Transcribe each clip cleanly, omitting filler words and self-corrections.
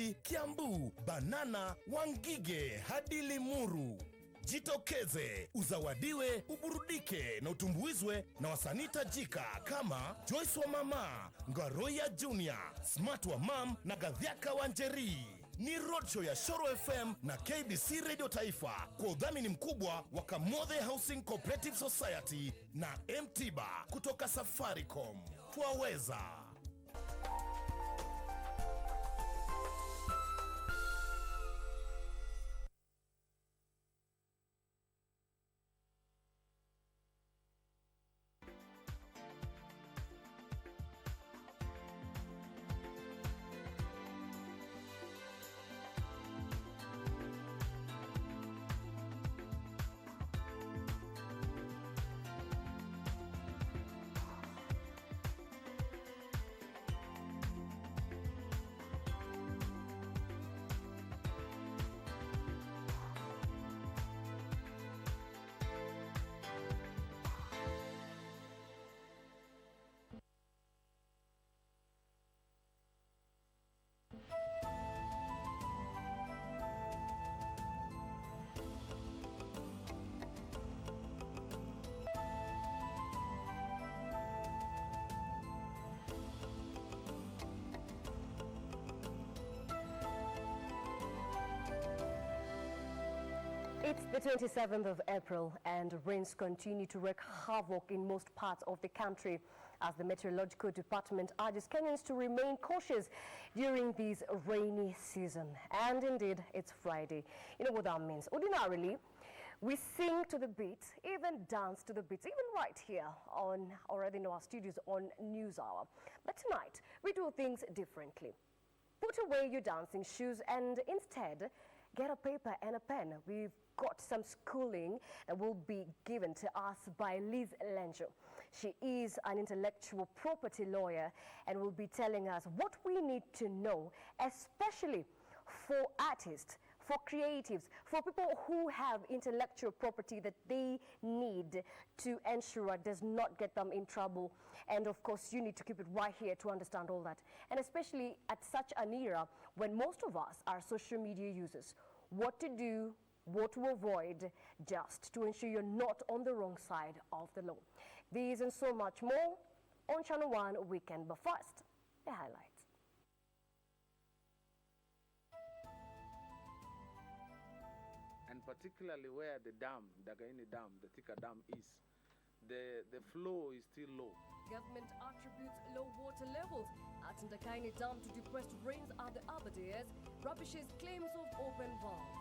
Nairobi, Kiambu, Banana, Wangige hadi Limuru. Jitokeze, uzawadiwe, uburudike na utumbuizwe na wasanii tajika kama Joyce wa Mama, Ngaroya Junior, Smart wa Mam na Gadhiaka Wanjeri. Ni roadshow ya Shoro FM na KBC Radio Taifa kwa udhamini mkubwa wa Kamothe Housing Cooperative Society na Mtiba kutoka Safaricom. Twaweza. It's the 27th of April and rains continue to wreak havoc in most parts of the country as the Meteorological Department urges Kenyans to remain cautious during this rainy season. And indeed, it's Friday. You know what that means? Ordinarily, we sing to the beat, even dance to the beat, even right here on, already in our studios on News Hour. But tonight, we do things differently. Put away your dancing shoes and instead get a paper and a pen. We've got some schooling that will be given to us by Liz Lenjo. She is an intellectual property lawyer and will be telling us what we need to know, especially for artists, for creatives, for people who have intellectual property that they need to ensure does not get them in trouble. And of course, you need to keep it right here to understand all that. And especially at such an era when most of us are social media users, what to do, what to avoid, just to ensure you're not on the wrong side of the law. These and so much more on Channel 1 Weekend. But first, the highlights. And particularly where the dam, Dagaini Dam, the Thika Dam is, the flow is still low. Government attributes low water levels at Ndakaini Dam to depressed rains at the Aberdares, rubbishes claims of open valves.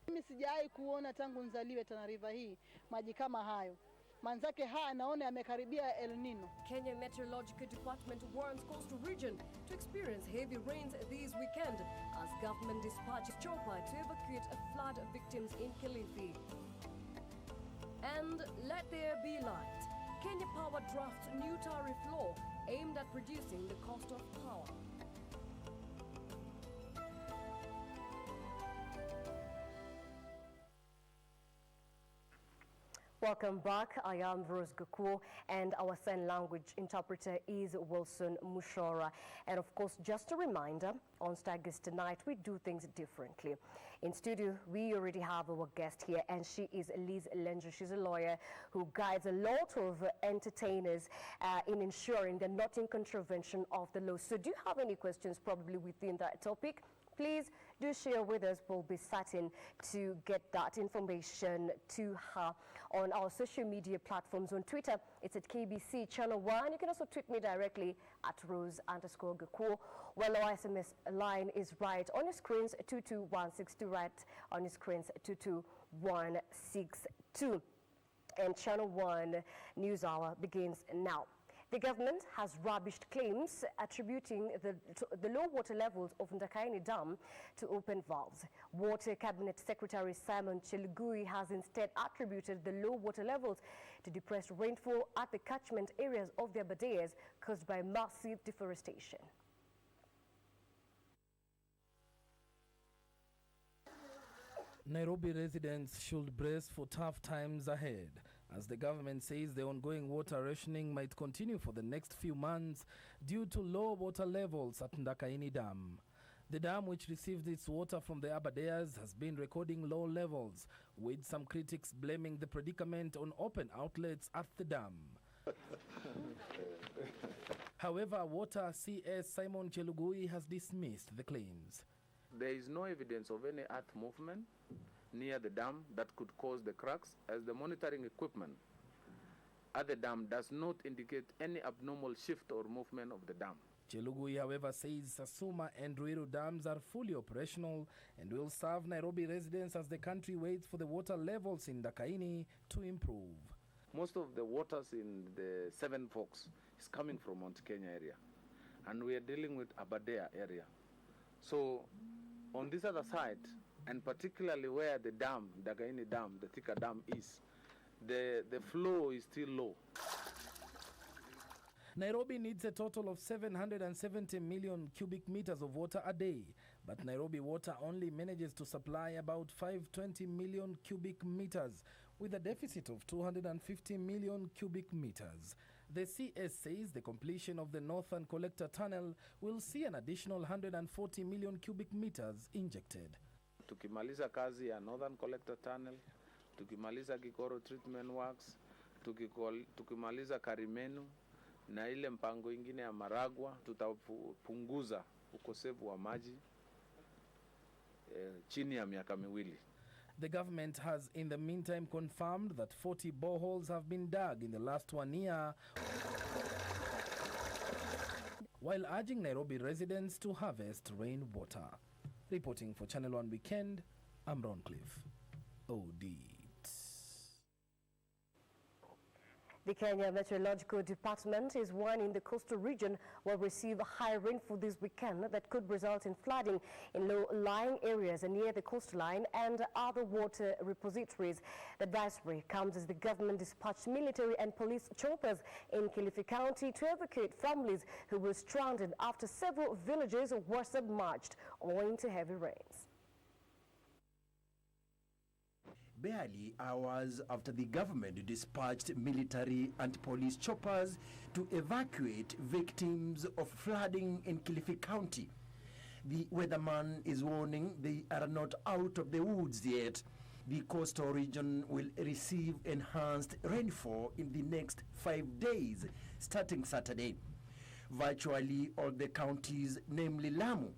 Mimi sijawahi kuona tangu nzaliwe Tana River hii maji kama hayo. Manzake haya naona yamekaribia El Nino. Kenya Meteorological Department warns coastal region to experience heavy rains this weekend as government dispatches chopper to evacuate flood victims in Kilifi. And let there be light. Kenya Power drafts new tariff law aimed at reducing the cost of power. Welcome back. I am Rose Gakuo and our sign language interpreter is Wilson Mushora. And of course, just a reminder, on Stargate tonight, we do things differently. In studio, we already have our guest here and she is Liz Lenjo. She's a lawyer who guides a lot of entertainers in ensuring they're not in contravention of the law. So do you have any questions probably within that topic? Please do share with us. We'll be certain to get that information to her on our social media platforms. On Twitter, it's at KBC Channel 1. You can also tweet me directly at Rose_Gakuo. Well, our SMS line is right on your screens, 22162, right on your screens, 22162. And Channel 1 News Hour begins now. The government has rubbished claims attributing the low water levels of Ndakaini Dam to open valves. Water Cabinet Secretary Simon Chelugui has instead attributed the low water levels to depressed rainfall at the catchment areas of the Aberdares caused by massive deforestation. Nairobi residents should brace for tough times ahead as the government says the ongoing water rationing might continue for the next few months due to low water levels at Ndakaini Dam. The dam, which received its water from the Aberdares, has been recording low levels, with some critics blaming the predicament on open outlets at the dam. However, Water CS Simon Chelugui has dismissed the claims. There is no evidence of any earth movement near the dam that could cause the cracks, as the monitoring equipment at the dam does not indicate any abnormal shift or movement of the dam. Chelugui, however, says Sasuma and Ruiru dams are fully operational and will serve Nairobi residents as the country waits for the water levels in Ndakaini to improve. Most of the waters in the Seven Forks is coming from Mount Kenya area, and we are dealing with Aberdare area. So on this other side, and particularly where the dam, Ndakaini Dam, the Thika Dam is, the flow is still low. Nairobi needs a total of 770 million cubic meters of water a day, but Nairobi Water only manages to supply about 520 million cubic meters, with a deficit of 250 million cubic meters. The CS says the completion of the Northern Collector Tunnel will see an additional 140 million cubic meters injected. Tukimaliza kazi ya Northern Collector Tunnel, tukimaliza Gikoro Treatment Works, tukimaliza Karimenu, na ile mpango ingine ya Maragwa, tutapunguza ukosefu wa maji chini ya miaka miwili. The government has in the meantime confirmed that 40 boreholes have been dug in the last 1 year, while urging Nairobi residents to harvest rainwater. Reporting for Channel 1 Weekend, I'm Ron Cliff. OD. The Kenya Meteorological Department is warning the coastal region will receive high rainfall this weekend that could result in flooding in low-lying areas near the coastline and other water repositories. The advisory comes as the government dispatched military and police choppers in Kilifi County to evacuate families who were stranded after several villages were submerged owing to heavy rains. Barely hours after the government dispatched military and police choppers to evacuate victims of flooding in Kilifi County, the weatherman is warning they are not out of the woods yet. The coastal region will receive enhanced rainfall in the next 5 days, starting Saturday. Virtually all the counties, namely Lamu,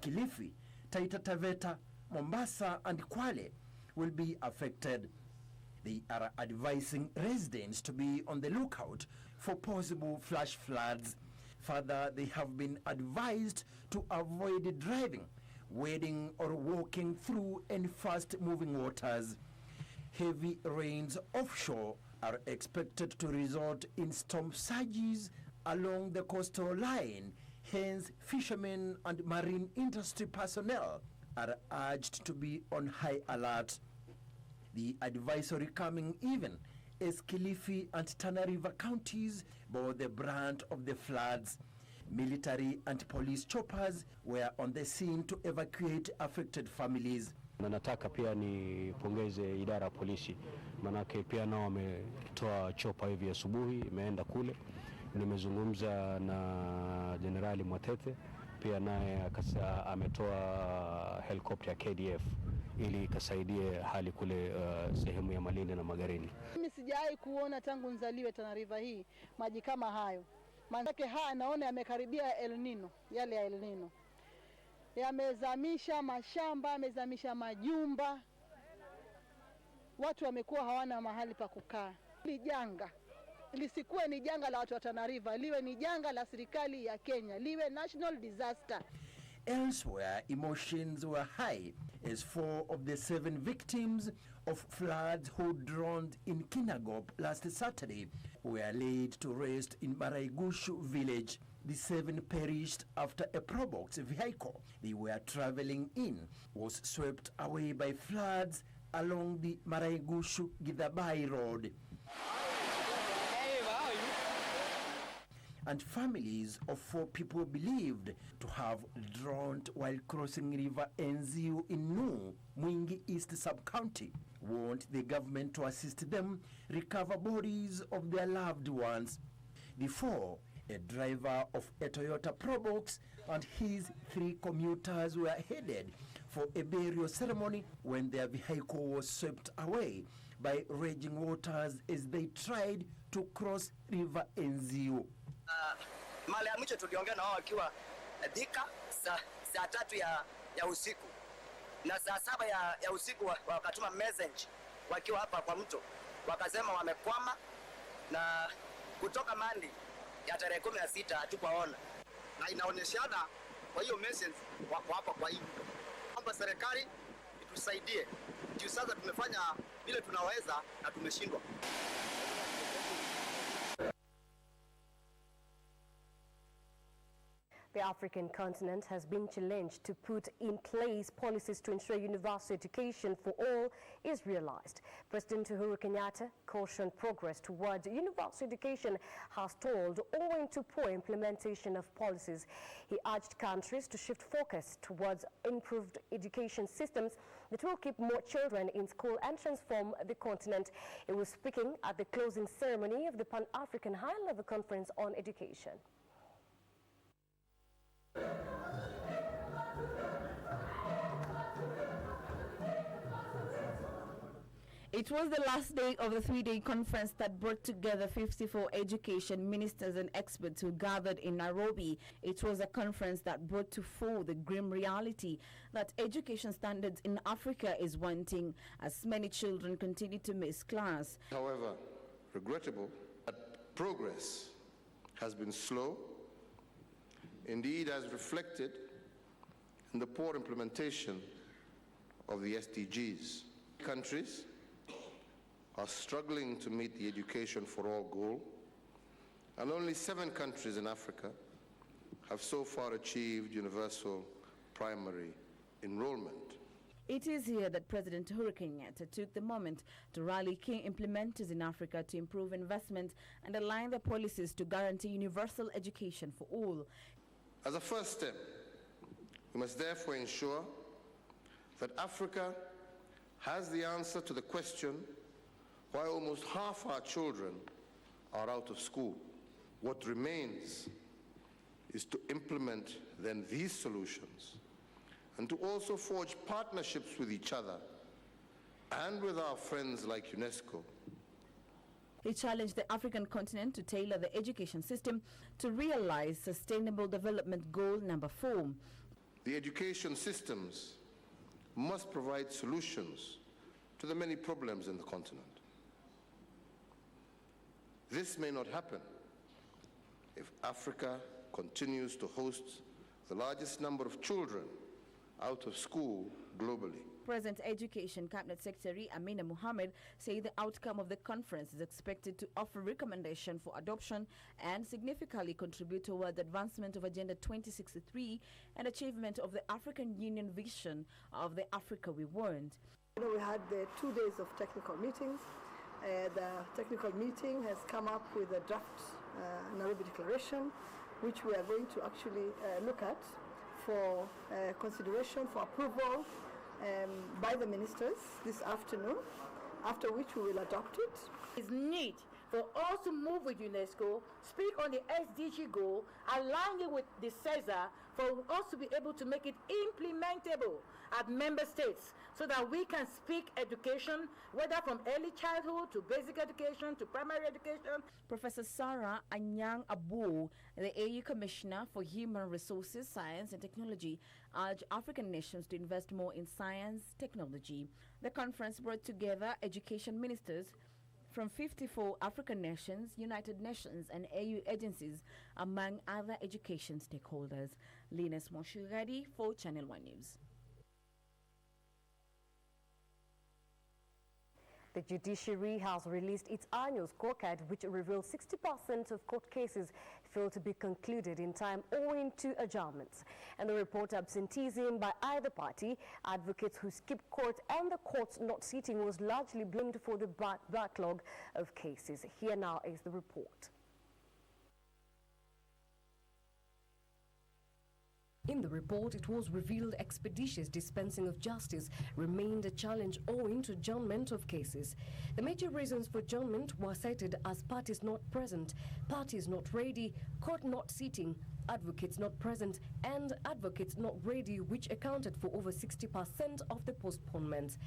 Kilifi, Taita Taveta, Mombasa, and Kwale, will be affected. They are advising residents to be on the lookout for possible flash floods. Further, they have been advised to avoid driving, wading, or walking through any fast-moving waters. Heavy rains offshore are expected to result in storm surges along the coastal line. Hence, fishermen and marine industry personnel are urged to be on high alert. The advisory coming even as Kilifi and Tana River counties bore the brunt of the floods. Military and police choppers were on the scene to evacuate affected families. Na nataka pia nipongeze idara ya polisi, manake pia nao wametoa chopa hivi asubuhi, imeenda kule. Nimezungumza na Generali Mwatete, pia naye ametoa helikopta ya KDF ili kasaidie hali kule sehemu ya Malindi na Magarini. Mimi sijawahi kuona tangu nzaliwe Tana River hii maji kama hayo. Manake haya naona yamekaribia El Nino, yale ya El Nino. Yamezamisha mashamba, yamezamisha majumba. Watu wamekuwa hawana mahali pa kukaa. Hili janga lisikuwe ni janga la watu wa Tana River, liwe ni janga la serikali ya Kenya, liwe national disaster. Elsewhere, emotions were high as 4 of the 7 victims of floods who drowned in Kinangop last Saturday were laid to rest in Maraigushu village. The 7 perished after a probox vehicle they were traveling in was swept away by floods along the Maraigushu-Githabai road. and families of 4 people believed to have drowned while crossing River Enziu in Nu, Mwingi East Sub-County, want the government to assist them recover bodies of their loved ones. The 4, a driver of a Toyota Probox and his 3 commuters, were headed for a burial ceremony when their vehicle was swept away by raging waters as they tried to cross River Enziu. Mara ya mwisho tuliongea na wao wakiwa Thika saa 3 ya usiku na saa 7 ya usiku wakatuma message wakiwa hapa kwa mto, wakasema wamekwama na kutoka Mandi ya tarehe 16 hatupaona, na inaonyeshana kwa hiyo message wako hapa. Kwa hiyo kwamba serikali itusaidie juu sasa tumefanya vile tunaweza na tumeshindwa. The African continent has been challenged to put in place policies to ensure universal education for all is realized. President Uhuru Kenyatta cautioned progress towards universal education has stalled owing to poor implementation of policies. He urged countries to shift focus towards improved education systems that will keep more children in school and transform the continent. He was speaking at the closing ceremony of the Pan-African High-Level Conference on Education. It was the last day of the 3-day conference that brought together 54 education ministers and experts who gathered in Nairobi. It was a conference that brought to fore the grim reality that education standards in Africa is wanting, as many children continue to miss class. However, regrettable that progress has been slow, indeed as reflected in the poor implementation of the SDGs. Countries are struggling to meet the education for all goal, and only 7 countries in Africa have so far achieved universal primary enrollment. It is here that President Uhuru Kenyatta took the moment to rally key implementers in Africa to improve investment and align their policies to guarantee universal education for all. As a first step, we must therefore ensure that Africa has the answer to the question why almost half our children are out of school. What remains is to implement then these solutions and to also forge partnerships with each other and with our friends like UNESCO. He challenged the African continent to tailor the education system to realize Sustainable Development Goal number 4. The education systems must provide solutions to the many problems in the continent. This may not happen if Africa continues to host the largest number of children out of school globally. Present Education Cabinet Secretary Amina Mohammed said the outcome of the conference is expected to offer recommendation for adoption and significantly contribute toward the advancement of Agenda 2063 and achievement of the African Union vision of the Africa we want. We had the 2 days of technical meetings. The technical meeting has come up with a draft Nairobi Declaration, which we are going to actually look at for consideration, for approval by the ministers this afternoon, after which we will adopt it. It's need for us to move with UNESCO, speak on the SDG goal, align it with the CESA, for us to be able to make it implementable at member states so that we can speak education, whether from early childhood to basic education to primary education. Professor Sarah Anyang Abu, the AU Commissioner for Human Resources, Science and Technology, urged African nations to invest more in science technology. The conference brought together education ministers from 54 African nations, United Nations and AU agencies, among other education stakeholders. Linus Moshugadi for Channel 1 News. The judiciary has released its annual scorecard, which reveals 60% of court cases fail to be concluded in time owing to adjournments. And the report absenteeism by either party, advocates who skipped court and the courts not sitting was largely blamed for the backlog of cases. Here now is the report. In the report, it was revealed expeditious dispensing of justice remained a challenge owing to adjournment of cases. The major reasons for adjournment were cited as parties not present, parties not ready, court not sitting, advocates not present, and advocates not ready, which accounted for over 60% of the postponements.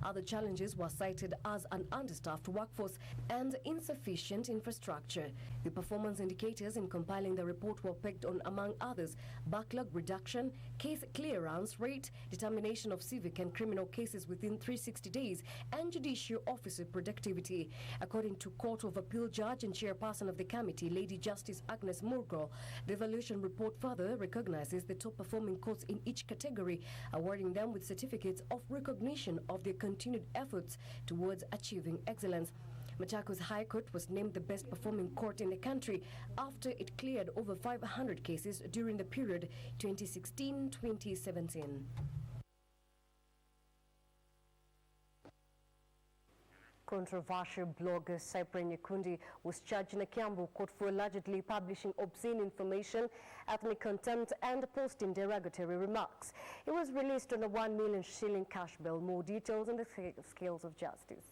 Other challenges were cited as an understaffed workforce and insufficient infrastructure. The performance indicators in compiling the report were pegged on, among others, backlog reduction, case clearance rate, determination of civic and criminal cases within 360 days, and judicial officer productivity. According to Court of Appeal Judge and Chairperson of the committee, Lady Justice Agnes Murgo, the evaluation report further recognizes the top performing courts in each category, awarding them with certificates of recognition of their continued efforts towards achieving excellence. Machakos High Court was named the best performing court in the country after it cleared over 500 cases during the period 2016-2017. Controversial blogger Cyprian Nyakundi was charged in a Kiambu court for allegedly publishing obscene information, ethnic contempt, and posting derogatory remarks. He was released on a 1 million shilling cash bail. More details on the scales of justice.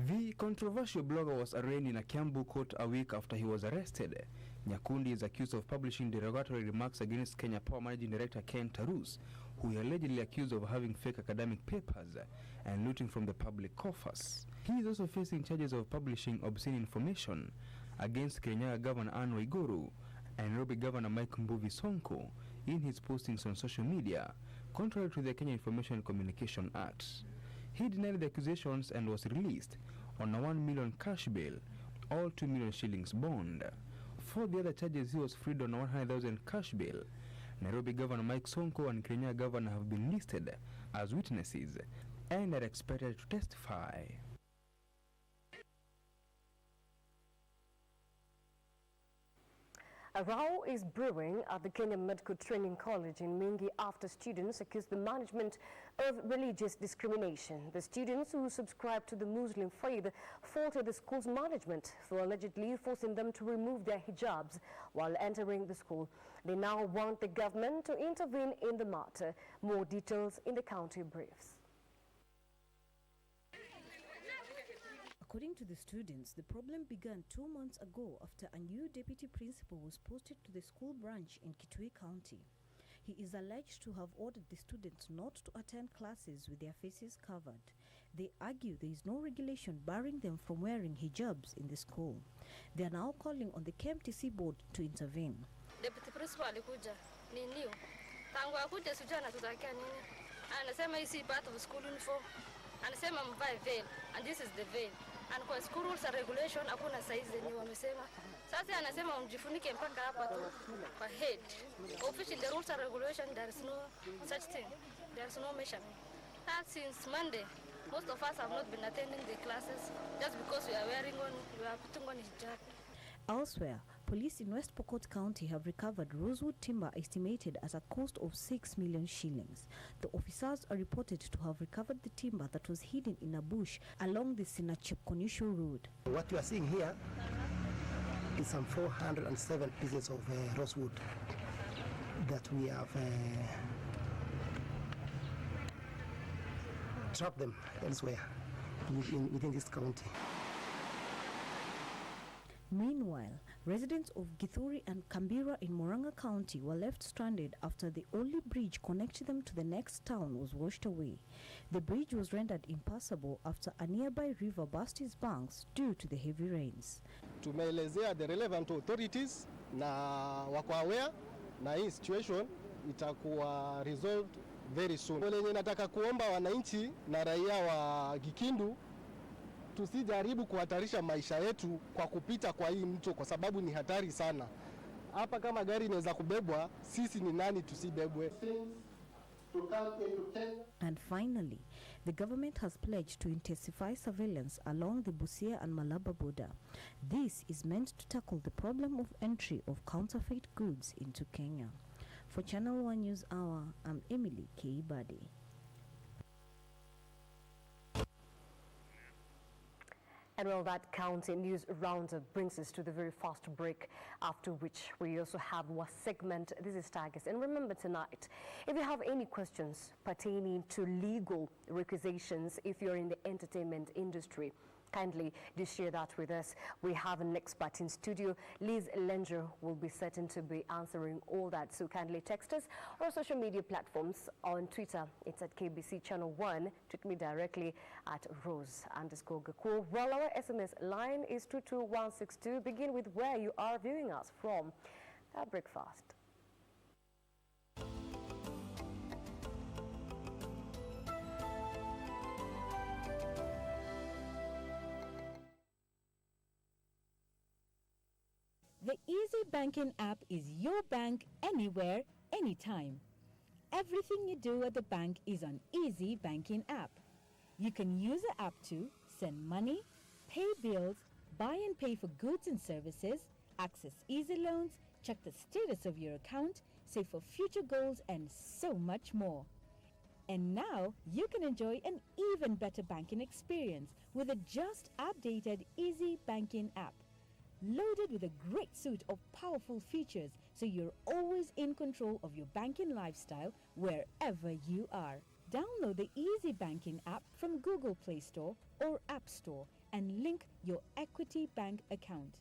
The controversial blogger was arraigned in a Kiambu court a week after he was arrested. Nyakundi is accused of publishing derogatory remarks against Kenya Power Managing Director Ken Tarus, who is allegedly accused of having fake academic papers and looting from the public coffers. He is also facing charges of publishing obscene information against Kenya Governor Anne Waiguru and Nairobi Governor Mike Mbuvi Sonko in his postings on social media, contrary to the Kenya Information and Communication Act. He denied the accusations and was released on a 1 million cash bail, all 2 million shillings bond. For the other charges, he was freed on a 100,000 cash bail. Nairobi Governor Mike Sonko and Kenya Governor have been listed as witnesses and are expected to testify. A row is brewing at the Kenya Medical Training College in Mingi after students accused the management of religious discrimination. The students who subscribe to the Muslim faith faulted the school's management for allegedly forcing them to remove their hijabs while entering the school. They now want the government to intervene in the matter. More details in the county briefs. According to the students, the problem began 2 months ago after a new deputy principal was posted to the school branch in Kitui County. He is alleged to have ordered the students not to attend classes with their faces covered. They argue there is no regulation barring them from wearing hijabs in the school. They are now calling on the KMTC board to intervene. Deputy principal alikuja ni new. Tangu akuja sijui anatutakia nini. Anasema hii si part of school uniform. Anasema mvae veil and this is the veil. And kwa school rules and regulation hakuna size zenye wamesema. Sasa anasema mjifunike mpaka hapa tu kwa head. Officially the rules and regulation there is no such thing. There is no measurement. That since Monday most of us have not been attending the classes just because we are putting on hijab. Elsewhere, police in West Pokot County have recovered rosewood timber estimated at a cost of 6 million shillings. The officers are reported to have recovered the timber that was hidden in a bush along the Sinachep-Konisho road. What you are seeing here is some 407 pieces of rosewood that we have trapped them elsewhere within this county. Meanwhile, residents of Githuri and Kambira in Murang'a County were left stranded after the only bridge connecting them to the next town was washed away. The bridge was rendered impassable after a nearby river burst its banks due to the heavy rains. Tumeelezea the relevant authorities na wako aware na hii situation itakuwa resolved very soon. Lenye nataka kuomba wananchi na raia wa Gikindu tusijaribu kuhatarisha maisha yetu kwa kupita kwa hii mto kwa sababu ni hatari sana. Hapa kama gari inaweza kubebwa, sisi ni nani tusibebwe? And finally, the government has pledged to intensify surveillance along the Busia and Malaba border. This is meant to tackle the problem of entry of counterfeit goods into Kenya. For Channel 1 News Hour, I'm Emily Keibade. And well, that county news roundup brings us to the very fast break, after which we also have one segment. This is Tigers. And remember tonight, if you have any questions pertaining to legal requisitions, if you're in the entertainment industry, kindly do share that with us. We have an expert in studio. Liz Lenger will be certain to be answering all that. So kindly text us or social media platforms. On Twitter, it's at KBC Channel 1. Tweet me directly at Rose_Gakur. Well, our SMS line is 22162. Begin with where you are viewing us from. Breakfast. The Easy Banking app is your bank anywhere, anytime. Everything you do at the bank is on Easy Banking app. You can use the app to send money, pay bills, buy and pay for goods and services, access easy loans, check the status of your account, save for future goals, and so much more. And now you can enjoy an even better banking experience with a just updated Easy Banking app. Loaded with a great suite of powerful features, so you're always in control of your banking lifestyle wherever you are. Download the Easy Banking app from Google Play Store or App Store and link your Equity Bank account.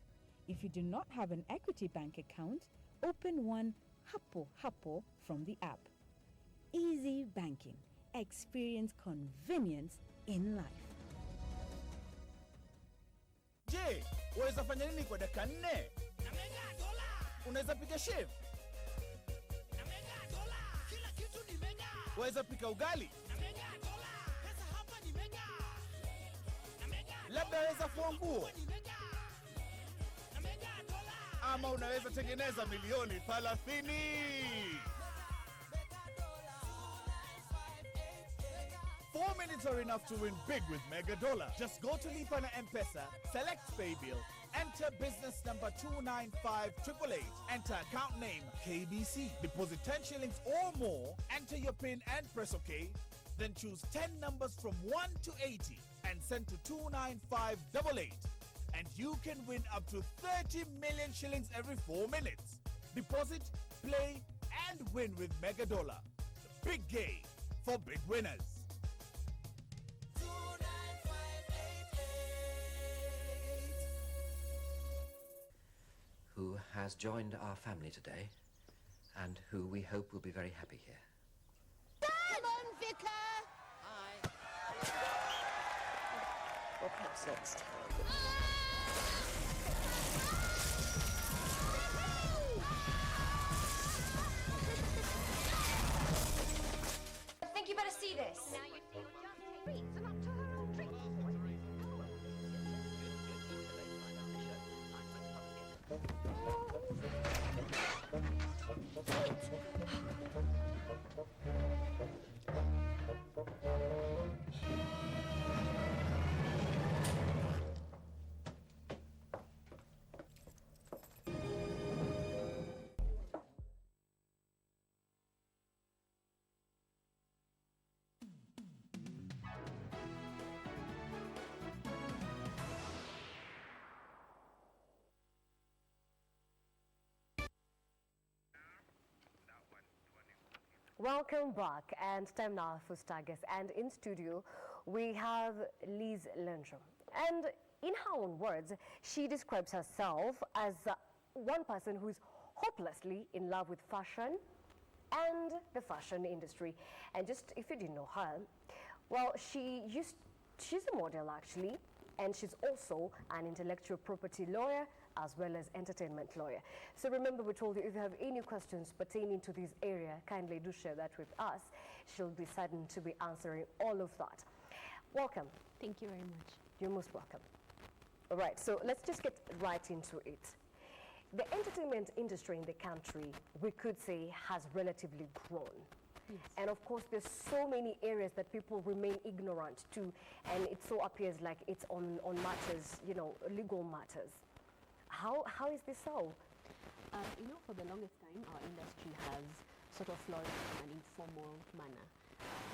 If you do not have an Equity Bank account, open one hapo from the app. Easy Banking. Experience convenience in life. Je, waweza fanya nini kwa dakika 4? Na mega dola. Unaweza piga chef? Na mega dola. Kila kitu ni mega. Waweza pika ugali? Na mega dola. Pesa hapa ni mega. Na mega. Labda waweza fua nguo? Ni mega. Na mega dola. Ama unaweza tengeneza milioni 30. 4 minutes are enough to win big with Mega Dollar. Just go to Lipa na M-Pesa, select Pay Bill, enter business number 295888, enter account name KBC, deposit 10 shillings or more, enter your PIN and press OK, then choose 10 numbers from 1 to 80 and send to 29588. And you can win up to 30 million shillings every 4 minutes. Deposit, play, and win with Mega Dollar. The big game for big winners. Who has joined our family today and who we hope will be very happy here. Come on, Vicar! Hi. Or perhaps next time. I think you better see this. Welcome back, and time now for Stargast. And in studio, we have Liz Lenger. And in her own words, she describes herself as one person who is hopelessly in love with fashion and the fashion industry. And just if you didn't know her, well, she's a model actually, and she's also an intellectual property lawyer as well as entertainment lawyer. So remember, we told you if you have any questions pertaining to this area, kindly do share that with us. She'll be certain to be answering all of that. Welcome. Thank you very much. You're most welcome. All right, so let's just get right into it. The entertainment industry in the country, we could say, has relatively grown. Yes. And of course, there's so many areas that people remain ignorant to, and it so appears like it's on matters, legal matters. How is this so? For the longest time, our industry has sort of flourished in an informal manner.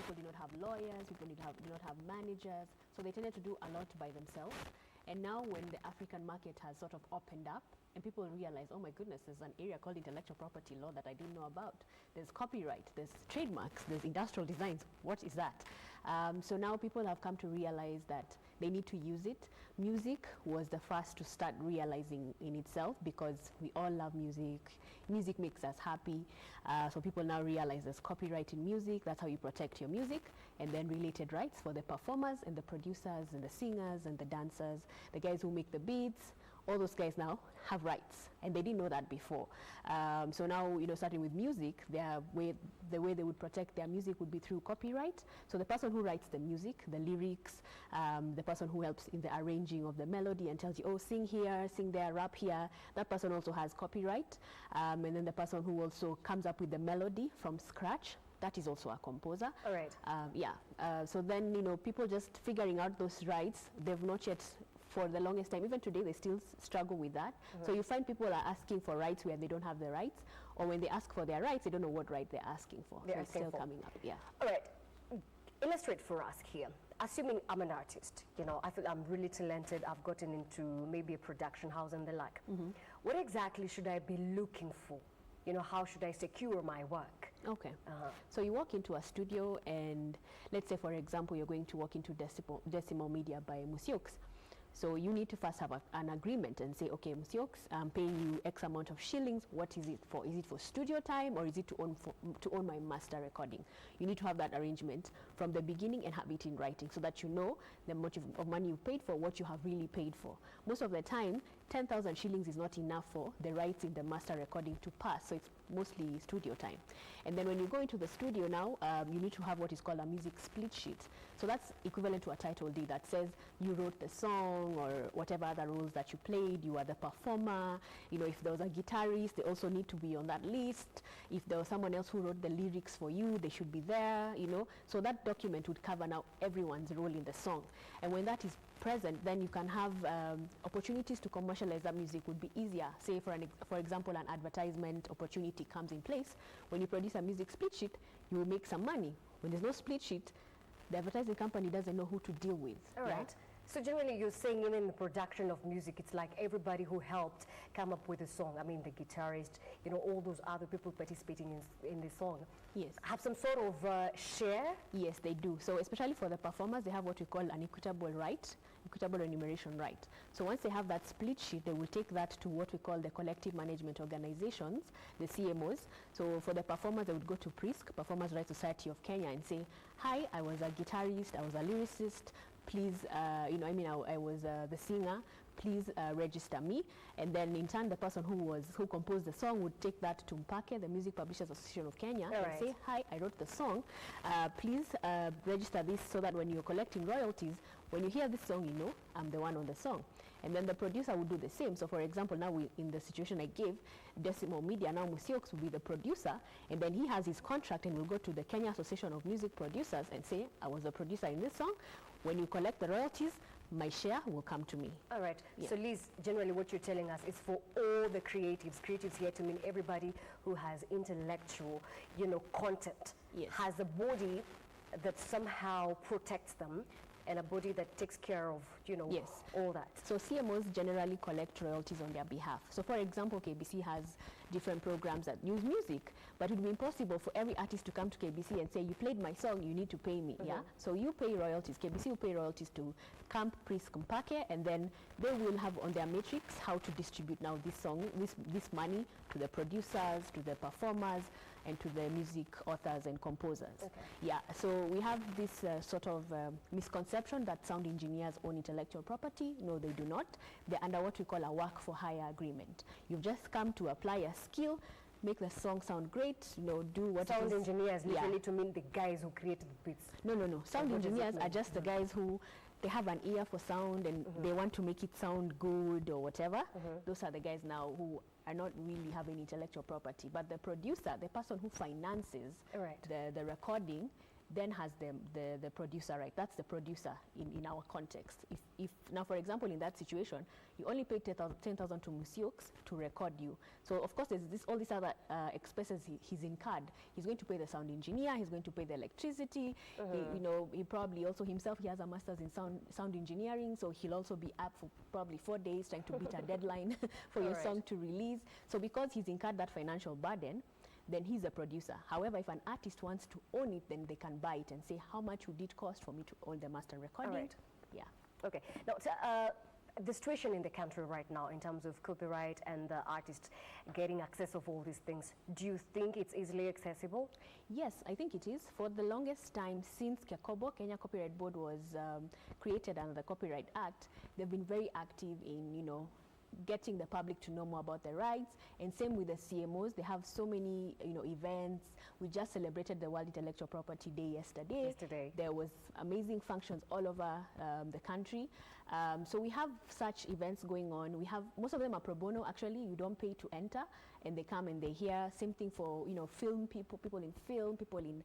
People do not have lawyers, people do not have managers, so they tended to do a lot by themselves. And now when the African market has sort of opened up and people realize, oh my goodness, there's an area called intellectual property law that I didn't know about. There's copyright, there's trademarks, there's industrial designs. What is that? So now people have come to realize that they need to use it. Music was the first to start realizing in itself, because we all love music. Music makes us happy. So people now realize there's copyright in music. That's how you protect your music. And then related rights for the performers and the producers and the singers and the dancers, the guys who make the beats. All those guys now have rights, and they didn't know that before. So now, starting with music, the way they would protect their music would be through copyright. So the person who writes the music, the lyrics, the person who helps in the arranging of the melody and tells you, oh, sing here, sing there, rap here, that person also has copyright. And then the person who also comes up with the melody from scratch, that is also a composer. All right. So then, people just figuring out those rights, they've not yet, for the longest time, even today, they still struggle with that. So you find people are asking for rights where they don't have the rights, or when they ask for their rights, they don't know what right they're asking for. So it's still coming up, yeah. All right. Illustrate for us here. Assuming I'm an artist, I feel I'm really talented, I've gotten into maybe a production house and the like. What exactly should I be looking for? How should I secure my work? Okay. So you walk into a studio, and let's say, for example, you're going to walk into Decimal Media by Musioks. So you need to first have an agreement and say, okay, Musioks, I'm paying you X amount of shillings. What is it for? Is it for studio time, or is it to own my master recording? You need to have that arrangement from the beginning and have it in writing, so that you know the amount of money you paid for, what you have really paid for. Most of the time, 10,000 shillings is not enough for the rights in the master recording to pass. So it's mostly studio time. And then when you go into the studio now, you need to have what is called a music split sheet. So that's equivalent to a title deed that says you wrote the song, or whatever other roles that you played, you are the performer. If there was a guitarist, they also need to be on that list. If there was someone else who wrote the lyrics for you, they should be there, So that document would cover now everyone's role in the song. And when that is present, then you can have opportunities to commercialize that music would be easier. Say, for example, an advertisement opportunity comes in place. When you produce a music split sheet, you will make some money. When there's no split sheet, the advertising company doesn't know who to deal with. All right. So generally, you're saying even in the production of music, it's like everybody who helped come up with a song. I mean, the guitarist, all those other people participating in the song. Yes. Have some sort of share? Yes, they do. So especially for the performers, they have what we call an equitable remuneration right. So once they have that split sheet, they will take that to what we call the collective management organizations, the CMOs. So for the performers, they would go to PRISC, Performers Rights Society of Kenya, and say, hi, I was a guitarist, I was a lyricist, please, I was the singer, please register me. And then in turn, the person who composed the song would take that to Mpake, the Music Publishers Association of Kenya, and say, hi, I wrote the song, please register this, so that when you're collecting royalties, when you hear this song, I'm the one on the song. And then the producer would do the same. So for example, now in the situation I gave, Decimal Media, now Musioks will be the producer, and then he has his contract and will go to the Kenya Association of Music Producers and say, I was a producer in this song. When you collect the royalties, my share will come to me. All right. Yeah. So Liz, generally what you're telling us is for all the creatives here to mean everybody who has intellectual, content, has a body that somehow protects them, and a body that takes care of, all that. So CMOs generally collect royalties on their behalf. So for example, KBC has different programs that use music, but it would be impossible for every artist to come to KBC and say, you played my song, you need to pay me, yeah? So you pay royalties, KBC will pay royalties to Camp, PRISC, Mpake, and then they will have on their matrix how to distribute now this song, this money to the producers, to the performers, and to the music authors and composers. Yeah, so we have this sort of misconception that sound engineers own intellectual property. No, they do not. They're under what we call a work for hire agreement. You've just come to apply a skill, make the song sound great, do what sound engineers literally to mean the guys who created the beats. No. Sound engineers are just the guys who, they have an ear for sound and they want to make it sound good or whatever. Those are the guys now who are not really having intellectual property. But the producer, the person who finances the recording, then has the producer right. That's the producer in our context. If now, for example, in that situation, you only paid 10,000 to Musiox to record you. So of course, there's all these other expenses he's incurred. He's going to pay the sound engineer. He's going to pay the electricity. He probably also himself, he has a master's in sound engineering, so he'll also be up for probably 4 days trying to beat a deadline for your song to release. So because he's incurred that financial burden, then he's a producer. However, if an artist wants to own it, then they can buy it and say, how much would it cost for me to own the master recording? Right. Yeah. Okay. Now, the situation in the country right now in terms of copyright and the artists getting access of all these things, do you think it's easily accessible? Yes, I think it is. For the longest time since KECOBO, Kenya Copyright Board, was created under the Copyright Act, they've been very active in, getting the public to know more about the rights, and same with the CMOs. They have so many events. We just celebrated the World Intellectual Property Day yesterday. There was amazing functions all over the country. So we have such events going on. We have, most of them are pro bono actually. You don't pay to enter, and they come and they hear. Same thing for film people in film, people in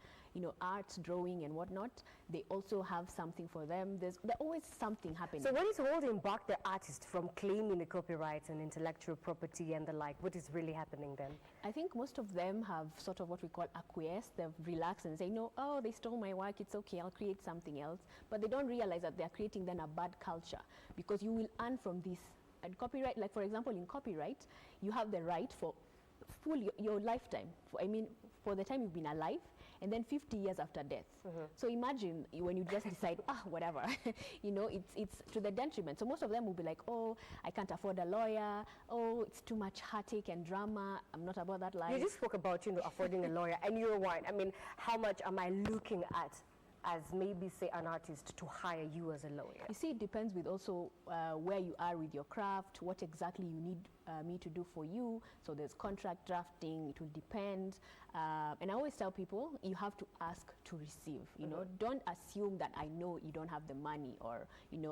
art, drawing and whatnot. They also have something for them. There's always something happening. So what is holding back the artist from claiming the copyrights and intellectual property and the like? What is really happening then? I think most of them have sort of what we call acquiesced. They've relaxed and say, no, oh, they stole my work, it's okay, I'll create something else. But they don't realize that they're creating then a bad culture, because you will earn from this. And copyright, like for example in copyright, you have the right for your lifetime. For the time you've been alive, and then 50 years after death. So imagine when you just decide, whatever, it's to the detriment. So most of them will be like, oh, I can't afford a lawyer. Oh, it's too much heartache and drama. I'm not about that life. You just spoke about, affording a lawyer, and you're right. How much am I looking at as maybe say an artist to hire you as a lawyer? You see, it depends with also where you are with your craft, what exactly you need me to do for you. So there's contract drafting, it will depend. And I always tell people, you have to ask to receive, don't assume that I know you don't have the money or,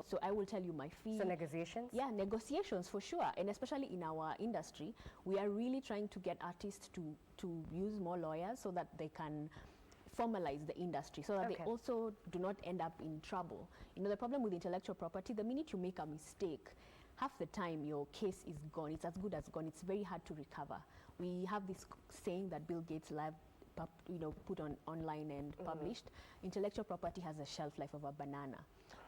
so I will tell you my fee. So negotiations? Yeah, negotiations for sure. And especially in our industry, we are really trying to get artists to use more lawyers so that they can formalize the industry, so that they also do not end up in trouble. The problem with intellectual property, the minute you make a mistake, half the time your case is gone. It's as good as gone. It's very hard to recover. We have this saying that Bill Gates put online and published. Intellectual property has a shelf life of a banana.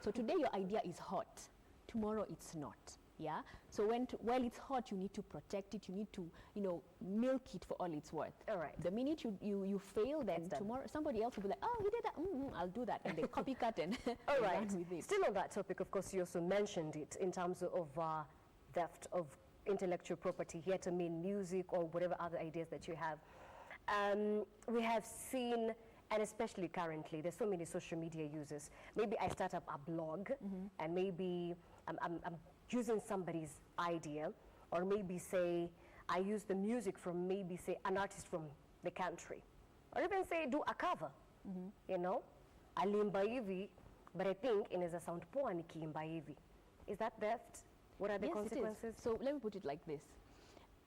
So today your idea is hot, tomorrow it's not. Yeah. So while it's hot, you need to protect it. You need to, milk it for all it's worth. All right. The minute you fail, then tomorrow somebody else will be like, oh, he did that. I'll do that, and they copycat and all right. run with it. Still on that topic, of course, you also mentioned it in terms of theft of intellectual property, here to mean music or whatever other ideas that you have. We have seen, and especially currently, there's so many social media users. Maybe I start up a blog, and maybe I'm using somebody's idea, or maybe say I use the music from maybe say an artist from the country, or even say do a cover, alimba hivi, but I think inaweza sound poa nikiimba hivi. Is that theft? What are the consequences? It is. So let me put it like this.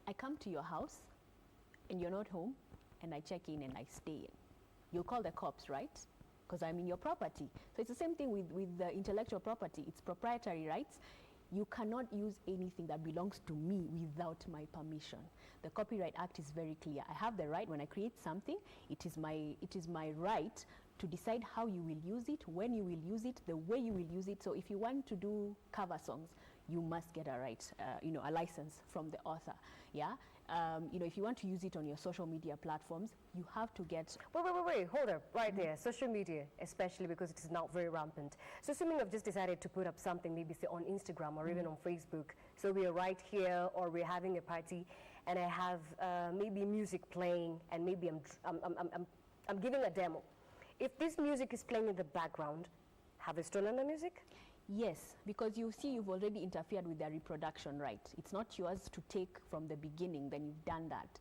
I come to your house and you're not home, and I check in and I stay in. You'll call the cops, right? Because I'm in your property. So it's the same thing with the intellectual property. It's proprietary rights. You cannot use anything that belongs to me without my permission. The Copyright Act is very clear. I have the right, when I create something, it is my right to decide how you will use it, when you will use it, the way you will use it. So if you want to do cover songs, you must get a right, a license from the author. Yeah. If you want to use it on your social media platforms, you have to get... Wait, hold up, right there. Social media, especially because it is now very rampant. So assuming I've just decided to put up something, maybe say on Instagram or even on Facebook. So we are right here, or we're having a party, and I have maybe music playing, and maybe I'm giving a demo. If this music is playing in the background, have I stolen the music? Yes, because you see you've already interfered with their reproduction right. It's not yours to take from the beginning, then you've done that.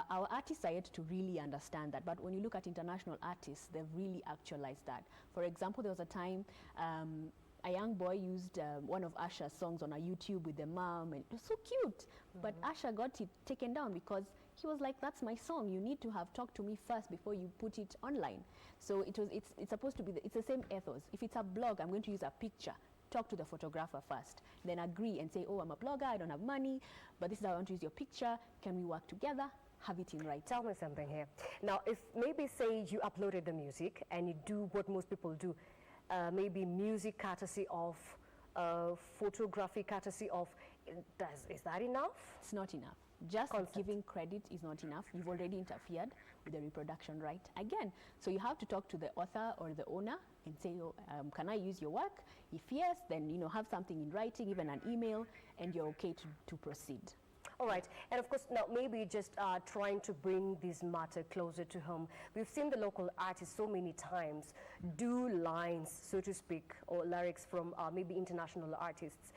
Our artists are yet to really understand that, but when you look at international artists, they've really actualized that. For example, there was a time a young boy used one of Asha's songs on a YouTube with the mom, and it was so cute. But Asha got it taken down because he was like, that's my song. You need to have talked to me first before you put it online. So it's supposed to be, it's the same ethos. If it's a blog, I'm going to use a picture. Talk to the photographer first, then agree and say, oh, I'm a blogger, I don't have money, but this is how I want to use your picture. Can we work together? Have it in writing. Tell me something here. Now, if maybe say you uploaded the music and you do what most people do, maybe music courtesy of, photography courtesy of, is that enough? It's not enough. Just giving credit is not enough. You've already interfered with the reproduction right again. So you have to talk to the author or the owner and say, oh, can I use your work? If yes, then have something in writing, even an email, and you're okay to proceed. All right, and of course now maybe just trying to bring this matter closer to home. We've seen the local artists so many times do lines, so to speak, or lyrics from maybe international artists.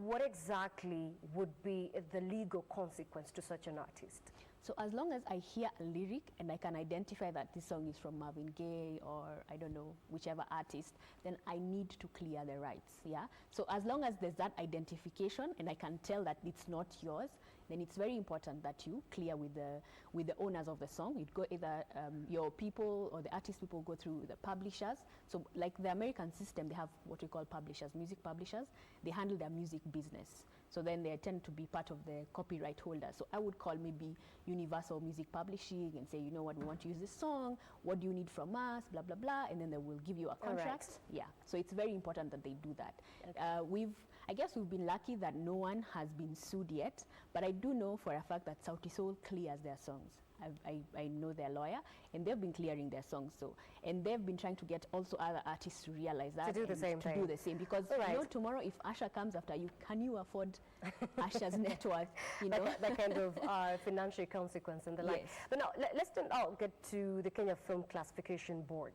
What exactly would be the legal consequence to such an artist? So as long as I hear a lyric and I can identify that this song is from Marvin Gaye or I don't know, whichever artist, then I need to clear the rights, yeah? So as long as there's that identification and I can tell that it's not yours, then it's very important that you clear with the owners of the song. You'd go either your people or the artist people go through the publishers. So like the American system, they have what we call publishers, music publishers. They handle their music business. So then they tend to be part of the copyright holder. So I would call maybe Universal Music Publishing and say, you know what, we want to use this song. What do you need from us? Blah, blah, blah. And then they will give you a contract. Right. Yeah. So it's very important that they do that. Okay. I guess we've been lucky that no one has been sued yet, but I do know for a fact that Sauti Sol clears their songs. I know their lawyer, and they've been clearing their songs. So, and they've been trying to get also other artists to realize that. To do the same thing. To do the same, because tomorrow if Asha comes after you, can you afford Asha's net worth? That kind of financial consequence and the like. Yes. But now let's get to the Kenya Film Classification Board.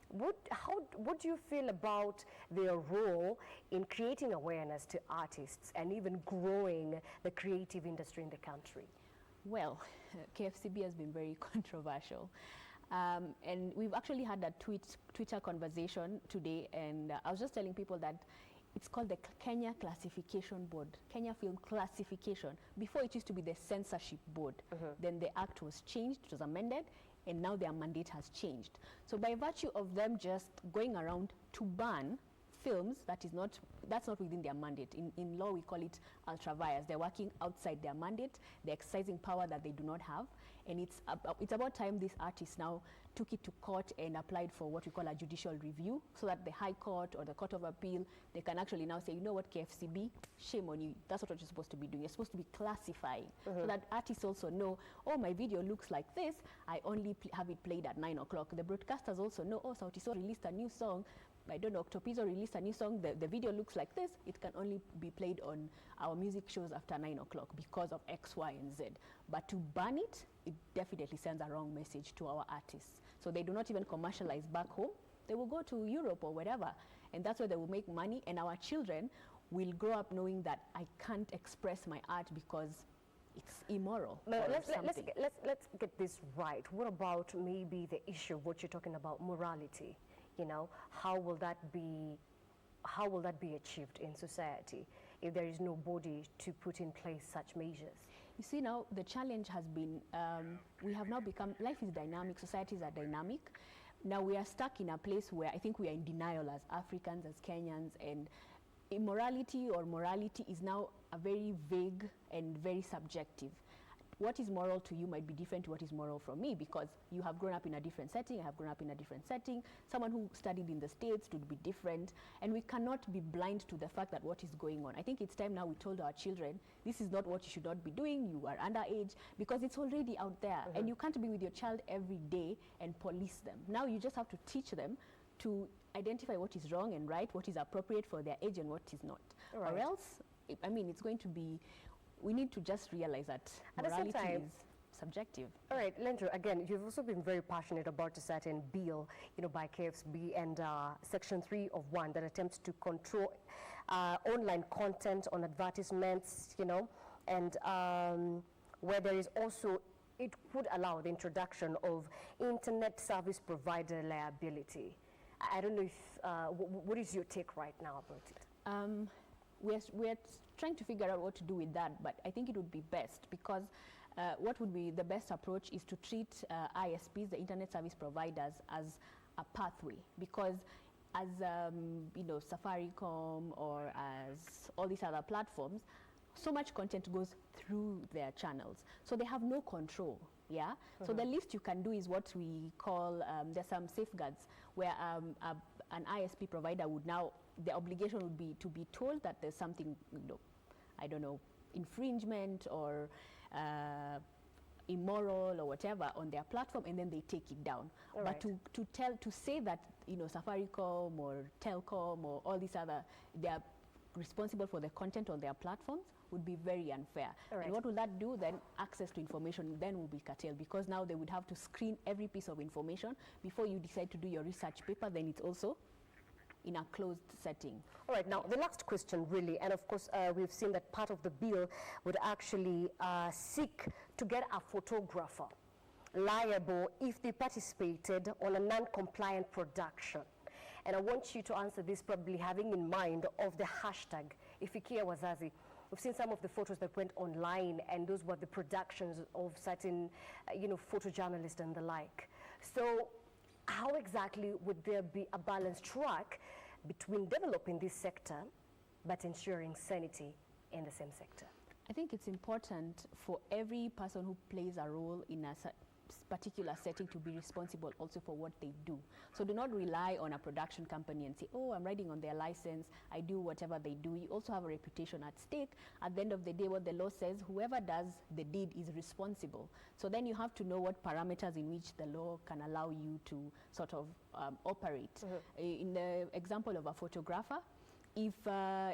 What do you feel about their role in creating awareness to artists and even growing the creative industry in the country? Well, KFCB has been very controversial. And we've actually had a Twitter conversation today, and I was just telling people that it's called the Kenya Classification Board, Kenya Film Classification. Before it used to be the Censorship Board. Then the act was changed, it was amended, and now their mandate has changed. So by virtue of them just going around to ban films, that's not within their mandate. In law, we call it ultra vires. They're working outside their mandate. They're exercising power that they do not have. And it's about time these artists now took it to court and applied for what we call a judicial review, so that the High Court or the Court of Appeal, they can actually now say, you know what, KFCB, shame on you. That's what you're supposed to be doing. You're supposed to be classifying, so that artists also know, oh, my video looks like this. I only have it played at 9 o'clock. The broadcasters also know, oh, Sauti Sol released a new song. I don't know, Octopizzo released a new song, the video looks like this, it can only be played on our music shows after 9 o'clock because of X, Y, and Z. But to ban it, it definitely sends a wrong message to our artists. So they do not even commercialize back home. They will go to Europe or whatever, and that's where they will make money, and our children will grow up knowing that I can't express my art because it's immoral. But let's get this right. What about maybe the issue of what you're talking about, morality? How will that be achieved in society if there is no body to put in place such measures? You see, now the challenge has been, we have now become, life is dynamic, societies are dynamic. Now we are stuck in a place where I think we are in denial as Africans, as Kenyans, and immorality or morality is now a very vague and very subjective. What is moral to you might be different to what is moral from me, because you have grown up in a different setting, I have grown up in a different setting. Someone who studied in the States would be different, and we cannot be blind to the fact that what is going on. I think it's time now we told our children, this is not what you should not be doing, you are underage, because it's already out there, and you can't be with your child every day and police them. Now you just have to teach them to identify what is wrong and right, what is appropriate for their age and what is not. Or else, I mean, it's going to be, we need to just realize that morality is subjective. All right, Lendro, again, you've also been very passionate about a certain bill, by KFCB and Section 3 of 1 that attempts to control online content on advertisements, and where there is also, it would allow the introduction of internet service provider liability. I don't know if, what is your take right now about it? We're trying to figure out what to do with that, but I think it would be best because what would be the best approach is to treat ISPs, the internet service providers, as a pathway, because as you know, Safaricom or as all these other platforms, so much content goes through their channels, so they have no control. Yeah. So the least you can do is what we call there's some safeguards where an ISP provider would now, the obligation would be to be told that there's something, you know, I don't know, infringement or immoral or whatever on their platform, and then they take it down. All but right. to say that, you know, Safaricom or Telcom or all these other, they are responsible for the content on their platforms would be very unfair. All right. And what will that do then? Access to information then will be curtailed, because now they would have to screen every piece of information before you decide to do your research paper. Then it's also in a closed setting. All right, now the last question really, and of course we've seen that part of the bill would actually seek to get a photographer liable if they participated on a non-compliant production. And I want you to answer this probably having in mind of the hashtag Ifikia Wazazi. We've seen some of the photos that went online, and those were the productions of certain, you know, photojournalists and the like. So how exactly would there be a balanced track between developing this sector but ensuring sanity in the same sector? I think it's important for every person who plays a role in a particular setting to be responsible also for what they do. So do not rely on a production company and say, oh, I'm riding on their license, I do whatever they do. You also have a reputation at stake. At the end of the day, what the law says, whoever does the deed is responsible. So then you have to know what parameters in which the law can allow you to sort of operate. In the example of a photographer, if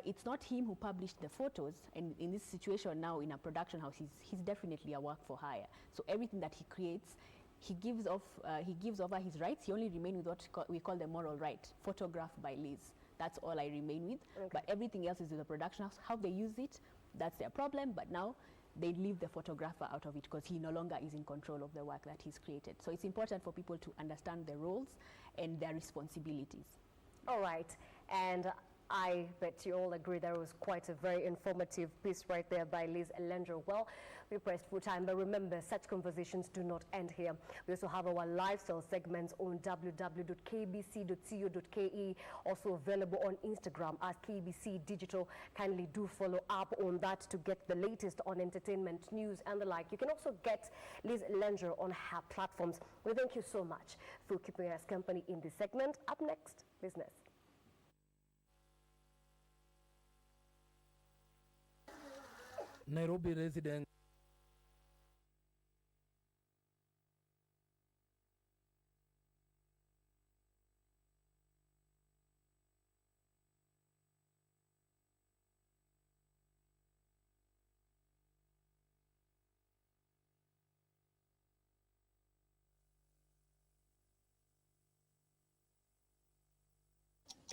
it's not him who published the photos, and in this situation now in a production house, he's definitely a work for hire. So everything that he creates, he gives over his rights. He only remains with what we call the moral right, photographed by Liz. That's all I remain with. Okay. But everything else is with the production house. How they use it, that's their problem. But now they leave the photographer out of it because he no longer is in control of the work that he's created. So it's important for people to understand their roles and their responsibilities. All right, and I bet you all agree that was quite a very informative piece right there by Liz Elendro. Well, we pressed for time, but remember, such conversations do not end here. We also have our lifestyle segments on www.kbc.co.ke, also available on Instagram as KBC Digital. Kindly do follow up on that to get the latest on entertainment, news, and the like. You can also get Liz Elendro on her platforms. We thank you so much for keeping us company in this segment. Up next, business. Nairobi resident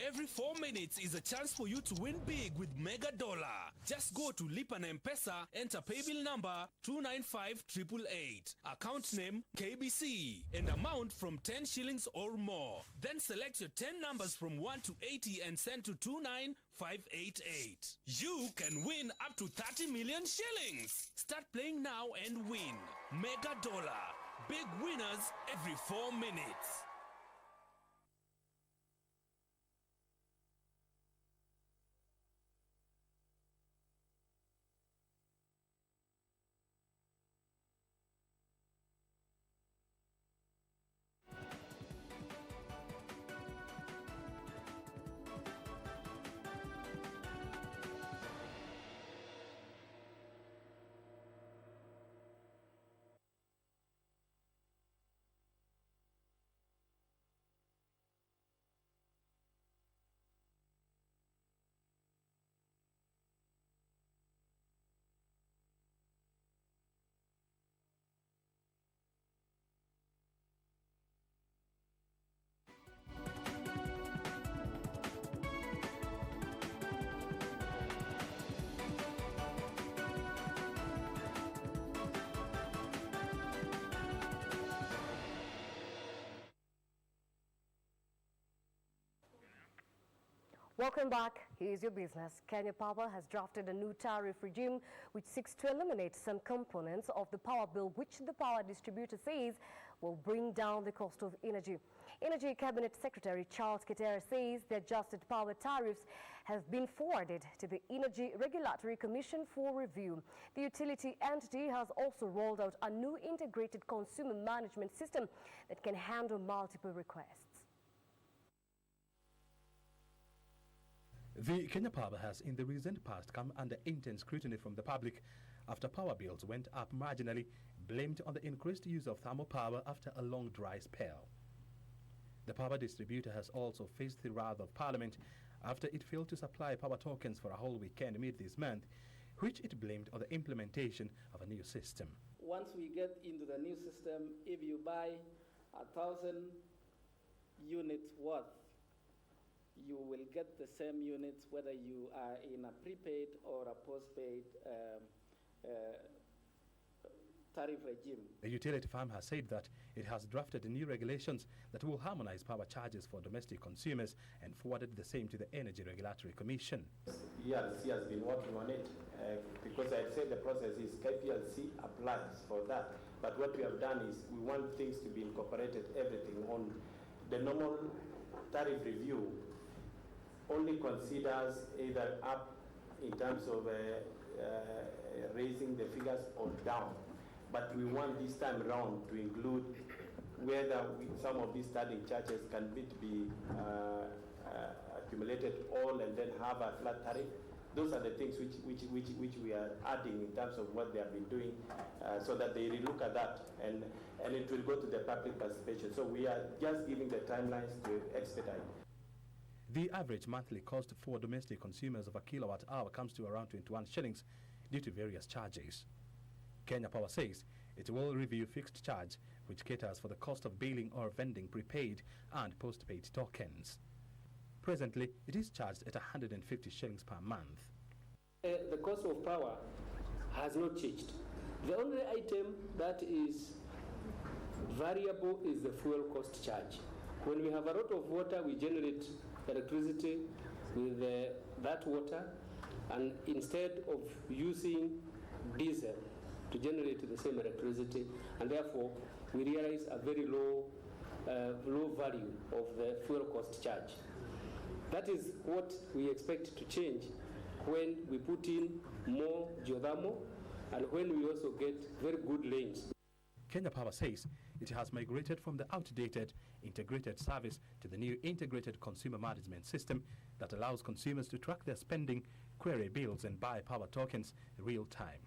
Every 4 minutes is a chance for you to win big with Mega Dollar. Just go to Lipa na M-Pesa, enter paybill number 295888, account name KBC, and amount from 10 shillings or more. Then select your 10 numbers from 1 to 80 and send to 29588. You can win up to 30 million shillings. Start playing now and win. Mega Dollar. Big winners every 4 minutes. Welcome back. Here's your business. Kenya Power has drafted a new tariff regime which seeks to eliminate some components of the power bill, which the power distributor says will bring down the cost of energy. Energy Cabinet Secretary Charles Kitera says the adjusted power tariffs have been forwarded to the Energy Regulatory Commission for review. The utility entity has also rolled out a new integrated consumer management system that can handle multiple requests. The Kenya Power has in the recent past come under intense scrutiny from the public after power bills went up marginally, blamed on the increased use of thermal power after a long dry spell. The power distributor has also faced the wrath of Parliament after it failed to supply power tokens for a whole weekend mid this month, which it blamed on the implementation of a new system. Once we get into the new system, if you buy 1,000 units worth, you will get the same units whether you are in a prepaid or a postpaid tariff regime. The utility firm has said that it has drafted new regulations that will harmonize power charges for domestic consumers and forwarded the same to the Energy Regulatory Commission. ERC has been working on it because I'd say the process is KPLC applies for that. But what we have done is we want things to be incorporated, everything on the normal tariff review only considers either up in terms of raising the figures or down. But we want this time around to include whether some of these standing charges can be accumulated all and then have a flat tariff. Those are the things which we are adding in terms of what they have been doing so that they relook at that and it will go to the public participation. So we are just giving the timelines to expedite. The average monthly cost for domestic consumers of a kilowatt hour comes to around 21 shillings due to various charges. Kenya Power says it will review fixed charge, which caters for the cost of billing or vending prepaid and postpaid tokens. Presently, it is charged at 150 shillings per month. The cost of power has not changed. The only item that is variable is the fuel cost charge. When we have a lot of water, we generate electricity with that water, and instead of using diesel to generate the same electricity, and therefore we realize a very low value of the fuel cost charge. That is what we expect to change when we put in more geothermal and when we also get very good lanes. Kenya Power says it has migrated from the outdated integrated service to the new integrated consumer management system that allows consumers to track their spending, query bills and buy power tokens real time.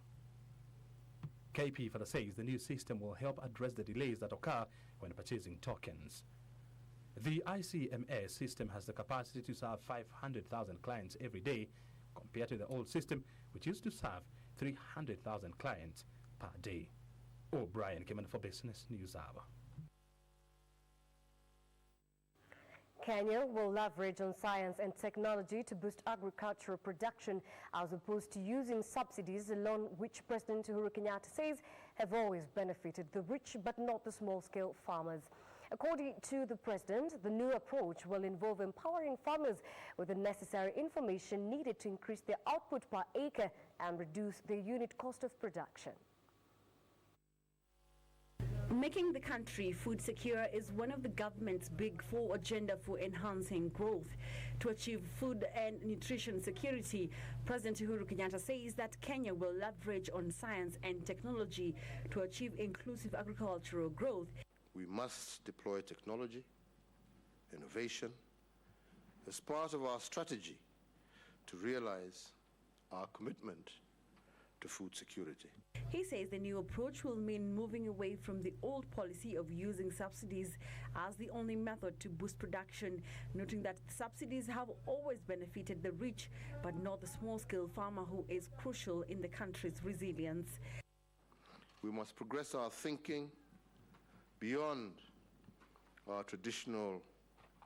KP further says the new system will help address the delays that occur when purchasing tokens. The ICMS system has the capacity to serve 500,000 clients every day compared to the old system, which used to serve 300,000 clients per day. O'Brien came in for Business News Hour. Kenya will leverage on science and technology to boost agricultural production as opposed to using subsidies alone, which President Uhuru Kenyatta says have always benefited the rich but not the small-scale farmers. According to the president, the new approach will involve empowering farmers with the necessary information needed to increase their output per acre and reduce their unit cost of production. Making the country food secure is one of the government's big four agenda for enhancing growth. To achieve food and nutrition security, President Uhuru Kenyatta says that Kenya will leverage on science and technology to achieve inclusive agricultural growth. We must deploy technology, innovation, as part of our strategy to realize our commitment to food security. He says the new approach will mean moving away from the old policy of using subsidies as the only method to boost production, noting that subsidies have always benefited the rich but not the small-scale farmer, who is crucial in the country's resilience. We must progress our thinking beyond our traditional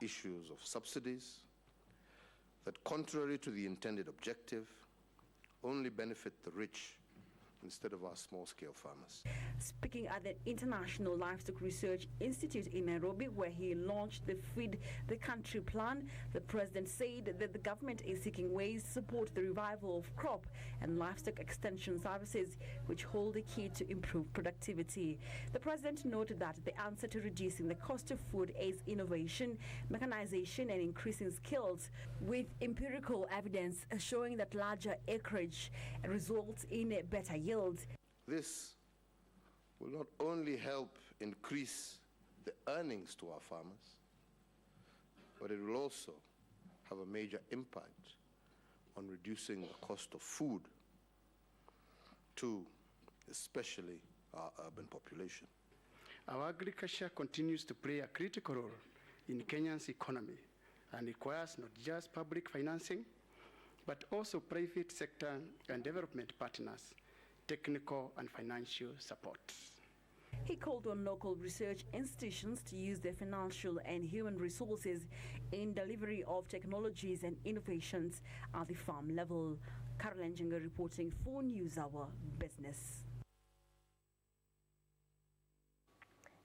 issues of subsidies that, contrary to the intended objective, only benefit the rich, instead of our small-scale farmers. Speaking at the International Livestock Research Institute in Nairobi, where he launched the Feed the Country plan, the president said that the government is seeking ways to support the revival of crop and livestock extension services, which hold the key to improve productivity. The president noted that the answer to reducing the cost of food is innovation, mechanization, and increasing skills, with empirical evidence showing that larger acreage results in a better yield. This will not only help increase the earnings to our farmers, but it will also have a major impact on reducing the cost of food to especially our urban population. Our agriculture continues to play a critical role in Kenya's economy and requires not just public financing, but also private sector and development partners, technical and financial support. He called on local research institutions to use their financial and human resources in delivery of technologies and innovations at the farm level. Caroline Jenga reporting for News Hour Business.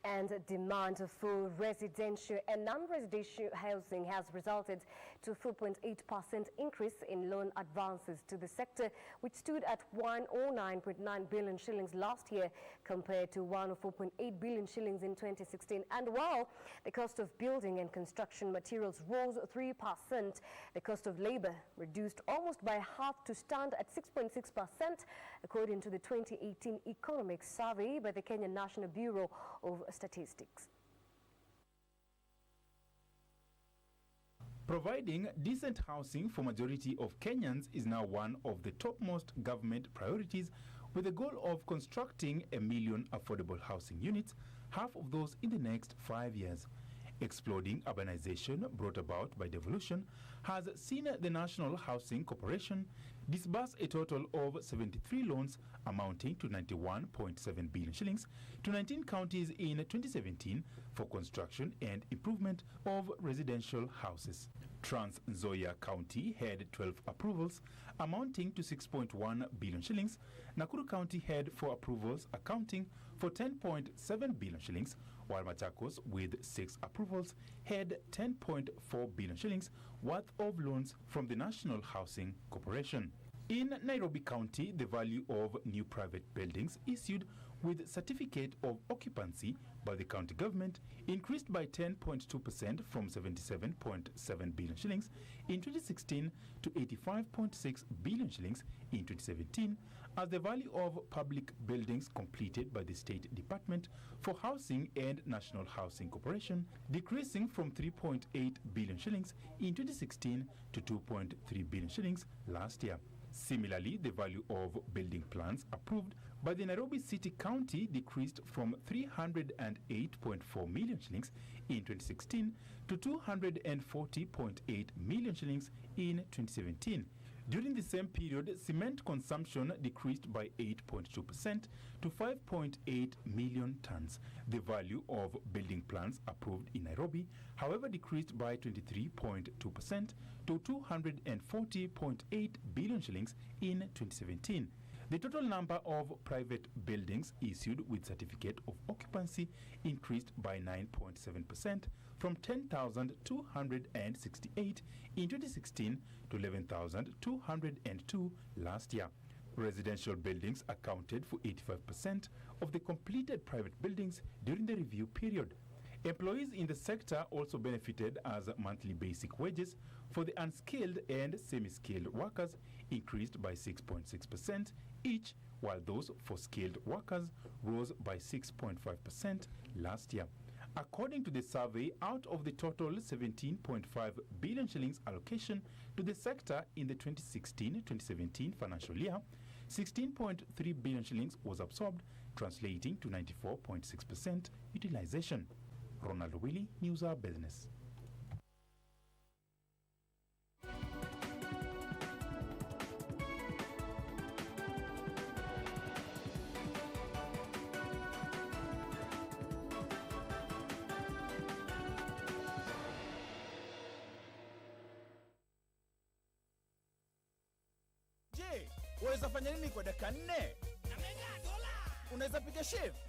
And demand for residential and non-residential housing has resulted to 4.8% increase in loan advances to the sector, which stood at 109.9 billion shillings last year compared to 104.8 billion shillings in 2016. And while the cost of building and construction materials rose 3%, the cost of labor reduced almost by half to stand at 6.6%, according to the 2018 economic survey by the Kenya National Bureau of Statistics. Providing decent housing for majority of Kenyans is now one of the topmost government priorities, with the goal of constructing 1 million affordable housing units, half of those in the next 5 years. Exploding urbanization brought about by devolution has seen the National Housing Corporation disburse a total of 73 loans amounting to 91.7 billion shillings to 19 counties in 2017 for construction and improvement of residential houses. Trans Nzoia County had 12 approvals amounting to 6.1 billion shillings. Nakuru County had 4 approvals accounting for 10.7 billion shillings, while Machakos, with 6 approvals, had 10.4 billion shillings worth of loans from the National Housing Corporation. In Nairobi County, the value of new private buildings issued with certificate of occupancy by the county government increased by 10.2% from 77.7 billion shillings in 2016 to 85.6 billion shillings in 2017, as the value of public buildings completed by the State Department for Housing and National Housing Corporation decreasing from 3.8 billion shillings in 2016 to 2.3 billion shillings last year. Similarly, the value of building plans approved by the Nairobi City County decreased from 308.4 million shillings in 2016 to 240.8 million shillings in 2017. During the same period, cement consumption decreased by 8.2% to 5.8 million tons. The value of building plans approved in Nairobi, however, decreased by 23.2% to 240.8 billion shillings in 2017. The total number of private buildings issued with certificate of occupancy increased by 9.7% from 10,268 in 2016 to 11,202 last year. Residential buildings accounted for 85% of the completed private buildings during the review period. Employees in the sector also benefited as monthly basic wages for the unskilled and semi-skilled workers increased by 6.6% each, while those for skilled workers rose by 6.5% last year. According to the survey, out of the total 17.5 billion shillings allocation to the sector in the 2016-2017 financial year, 16.3 billion shillings was absorbed, translating to 94.6% utilization. Ronald Willie, News Hour Business. Je, waweza fanya nini kwa dakika 4? Na unaweza piga shift